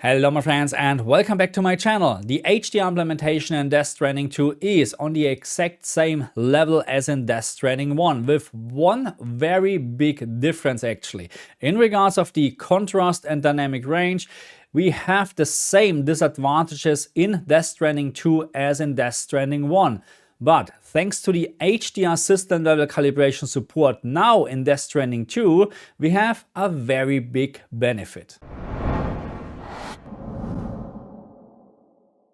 Hello my friends and welcome back to my channel. The HDR implementation in Death Stranding 2 is on the exact same level as in Death Stranding 1 with one very big difference actually. In regards of the contrast and dynamic range, we have the same disadvantages in Death Stranding 2 as in Death Stranding 1. But thanks to the HDR system level calibration support now in Death Stranding 2, we have a very big benefit.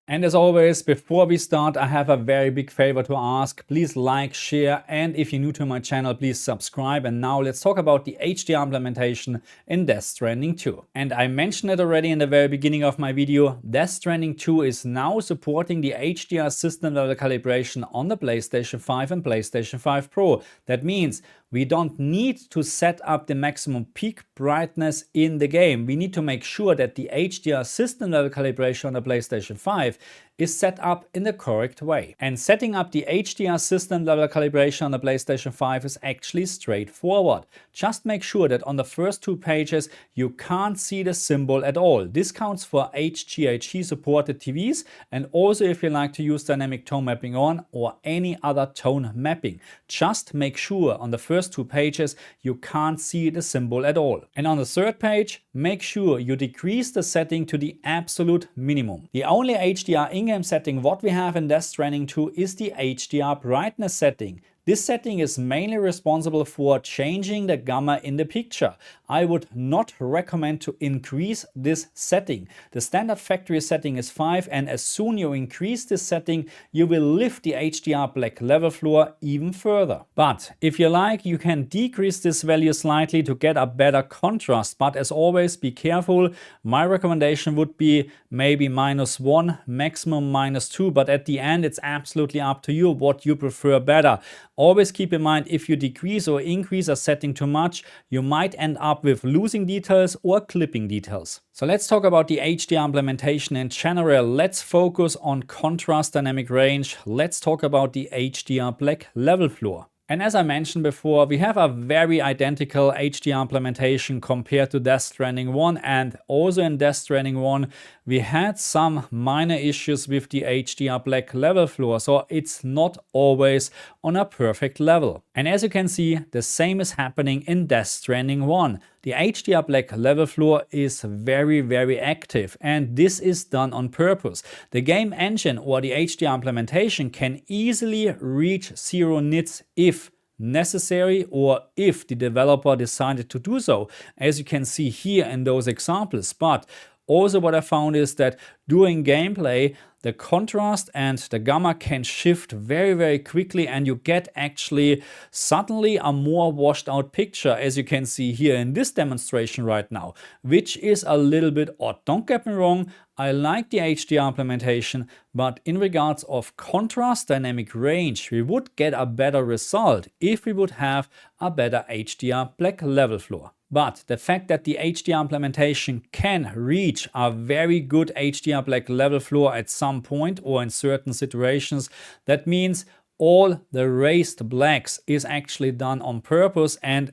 And as always, before we start, I have a very big favor to ask. Please like, share, and if you're new to my channel, please subscribe. And now let's talk about the HDR implementation in Death Stranding 2. And I mentioned it already in the very beginning of my video. Death Stranding 2 is now supporting the HDR system level calibration on the PlayStation 5 and PlayStation 5 Pro. That means we don't need to set up the maximum peak brightness in the game. We need to make sure that the HDR system level calibration on the PlayStation 5 is set up in the correct way. And setting up the HDR system level calibration on the PlayStation 5 is actually straightforward. Just make sure that on the first two pages you can't see the symbol at all. This counts for HGiG supported TVs and also if you like to use dynamic tone mapping on or any other tone mapping. Just make sure on the first two pages you can't see the symbol at all. And on the third page, make sure you decrease the setting to the absolute minimum. The only HDR in-game setting what we have in Death Stranding 2 is the HDR Brightness Setting. This setting is mainly responsible for changing the gamma in the picture. I would not recommend to increase this setting. The standard factory setting is 5 and as soon you increase this setting, you will lift the HDR black level floor even further. But if you like, you can decrease this value slightly to get a better contrast. But as always, be careful. My recommendation would be maybe -1, maximum -2. But at the end, it's absolutely up to you what you prefer better. Always keep in mind if you decrease or increase a setting too much, you might end up with losing details or clipping details. So let's talk about the HDR implementation in general. Let's focus on contrast dynamic range. Let's talk about the HDR black level floor. And as I mentioned before, we have a very identical HDR implementation compared to Death Stranding 1, and also in Death Stranding 1 we had some minor issues with the HDR black level floor, so it's not always on a perfect level. And as you can see, the same is happening in Death Stranding 1. The HDR black level floor is very active, and this is done on purpose. The game engine or the HDR implementation can easily reach 0 nits if necessary or if the developer decided to do so, as you can see here in those examples. But also what I found is that during gameplay, the contrast and the gamma can shift very quickly and you get actually suddenly a more washed out picture, as you can see here in this demonstration right now, which is a little bit odd. Don't get me wrong, I like the HDR implementation, but in regards of contrast dynamic range, we would get a better result if we would have a better HDR black level floor. But the fact that the HDR implementation can reach a very good HDR black level floor at some point or in certain situations, that means all the raised blacks is actually done on purpose, and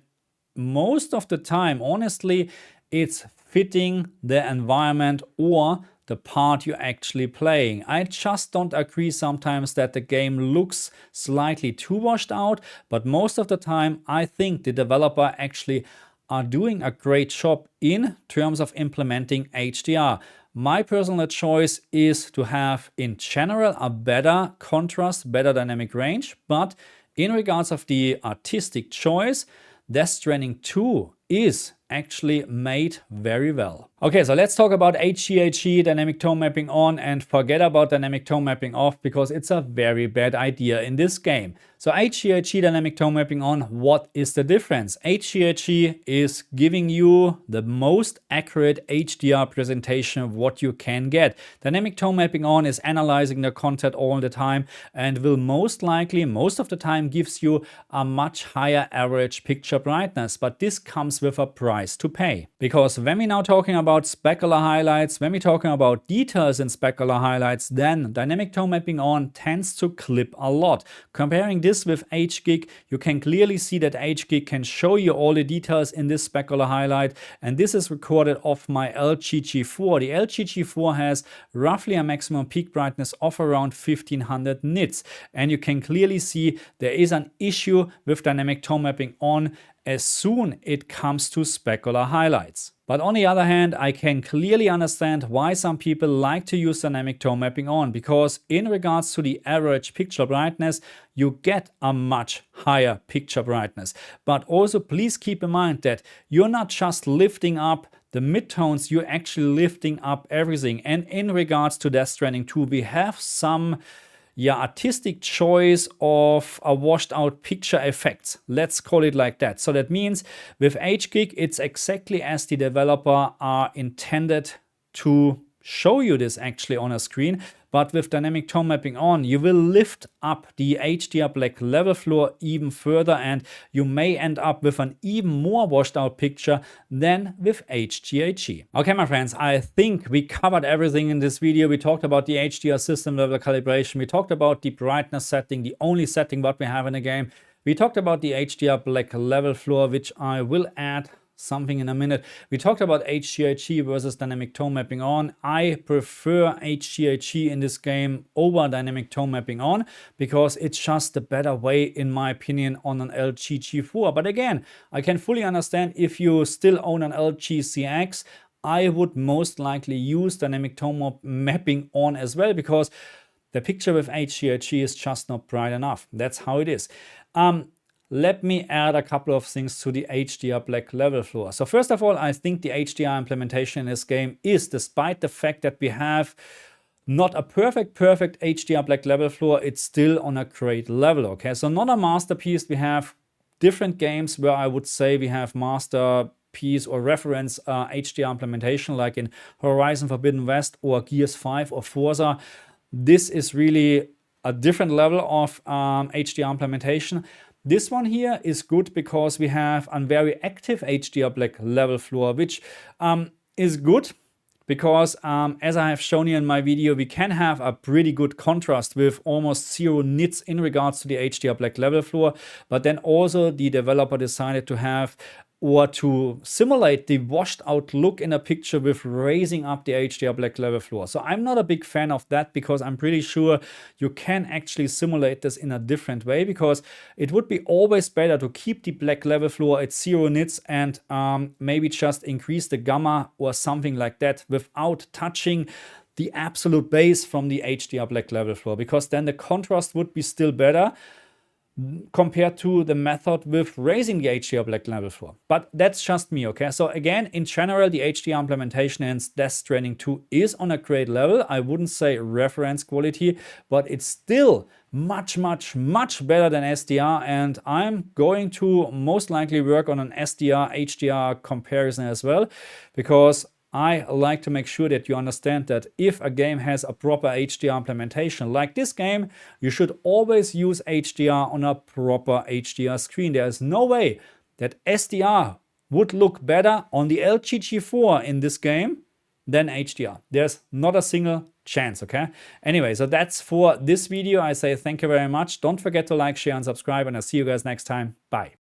most of the time, honestly, it's fitting the environment or the part you're actually playing. I just don't agree sometimes that the game looks slightly too washed out, but most of the time I think the developer actually are doing a great job in terms of implementing HDR. My personal choice is to have in general a better contrast, better dynamic range, but in regards of the artistic choice, Death Stranding 2 is actually made very well. Okay, so let's talk about HGiG, dynamic tone mapping on, and forget about dynamic tone mapping off because it's a very bad idea in this game. So HGiG, dynamic tone mapping on, what is the difference? HGiG is giving you the most accurate HDR presentation of what you can get. Dynamic tone mapping on is analyzing the content all the time and will most likely, most of the time, gives you a much higher average picture brightness, but this comes with a price to pay. Because when we're now talking about about specular highlights, when we're talking about details in specular highlights, then dynamic tone mapping on tends to clip a lot. Comparing this with HGiG, you can clearly see that HGiG can show you all the details in this specular highlight, and this is recorded off my LG G4. The LG G4 has roughly a maximum peak brightness of around 1500 nits, and you can clearly see there is an issue with dynamic tone mapping on as soon it comes to specular highlights. But on the other hand, I can clearly understand why some people like to use dynamic tone mapping on, because in regards to the average picture brightness, you get a much higher picture brightness. But also please keep in mind that you're not just lifting up the midtones, you're actually lifting up everything. And in regards to Death Stranding 2, we have some artistic choice of a washed out picture effects. Let's call it like that. So that means with HGiG, it's exactly as the developer are intended to show you this actually on a screen. But with dynamic tone mapping on, you will lift up the HDR black level floor even further, and you may end up with an even more washed out picture than with HGiG. Okay, my friends, I think we covered everything in this video. We talked about the HDR system level calibration. We talked about the brightness setting, the only setting what we have in the game. We talked about the HDR black level floor, which I will add something in a minute. We talked about HGiG versus dynamic tone mapping on. I prefer HGiG in this game over dynamic tone mapping on because it's just the better way, in my opinion, on an LG G4. But again, I can fully understand if you still own an LG CX, I would most likely use dynamic tone mapping on as well, because the picture with HGiG is just not bright enough. That's how it is. Let me add a couple of things to the HDR black level floor. So first of all, I think the HDR implementation in this game is, despite the fact that we have not a perfect HDR black level floor, it's still on a great level, okay? So not a masterpiece. We have different games where I would say we have masterpiece or reference HDR implementation, like in Horizon Forbidden West or Gears 5 or Forza. This is really a different level of HDR implementation. This one here is good because we have a very active HDR black level floor, which is good because as I have shown you in my video, we can have a pretty good contrast with almost 0 nits in regards to the HDR black level floor. But then also the developer decided to have or to simulate the washed out look in a picture with raising up the HDR black level floor. So I'm not a big fan of that, because I'm pretty sure you can actually simulate this in a different way, because it would be always better to keep the black level floor at 0 nits and maybe just increase the gamma or something like that without touching the absolute base from the HDR black level floor, because then the contrast would be still better compared to the method with raising the HDR black level floor. But that's just me, okay? So again, in general, the HDR implementation in Death Stranding 2 is on a great level. I wouldn't say reference quality, but it's still much better than SDR, and I'm going to most likely work on an SDR HDR comparison as well, because I like to make sure that you understand that if a game has a proper HDR implementation like this game, you should always use HDR on a proper HDR screen. There is no way that SDR would look better on the LG G4 in this game than HDR. There's not a single chance, okay? Anyway, so that's for this video. I say thank you very much. Don't forget to like, share, and subscribe, and I'll see you guys next time. Bye.